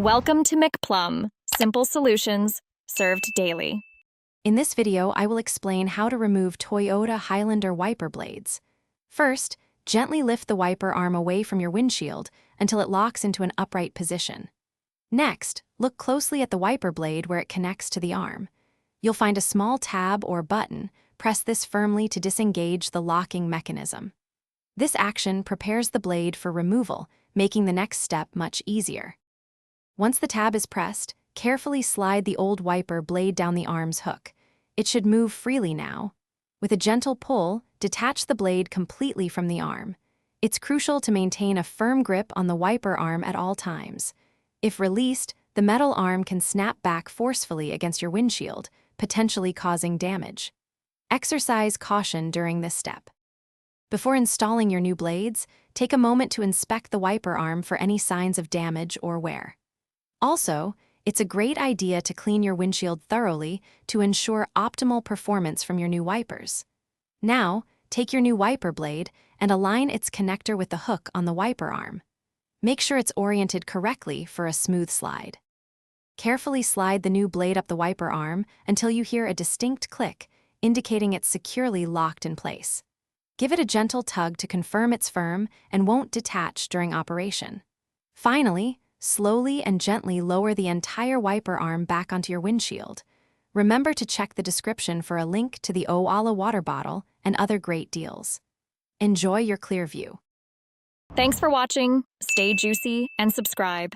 Welcome to McPlum, simple solutions served daily. In this video, I will explain how to remove Toyota Highlander wiper blades. First, gently lift the wiper arm away from your windshield until it locks into an upright position. Next, look closely at the wiper blade where it connects to the arm. You'll find a small tab or button. Press this firmly to disengage the locking mechanism. This action prepares the blade for removal, making the next step much easier. Once the tab is pressed, carefully slide the old wiper blade down the arm's hook. It should move freely now. With a gentle pull, detach the blade completely from the arm. It's crucial to maintain a firm grip on the wiper arm at all times. If released, the metal arm can snap back forcefully against your windshield, potentially causing damage. Exercise caution during this step. Before installing your new blades, take a moment to inspect the wiper arm for any signs of damage or wear. Also, it's a great idea to clean your windshield thoroughly to ensure optimal performance from your new wipers. Now, take your new wiper blade and align its connector with the hook on the wiper arm. Make sure it's oriented correctly for a smooth slide. Carefully slide the new blade up the wiper arm until you hear a distinct click, indicating it's securely locked in place. Give it a gentle tug to confirm it's firm and won't detach during operation. Finally, slowly and gently lower the entire wiper arm back onto your windshield. Remember to check the description for a link to the Owala water bottle and other great deals. Enjoy your clear view. Thanks for watching. Stay juicy and subscribe.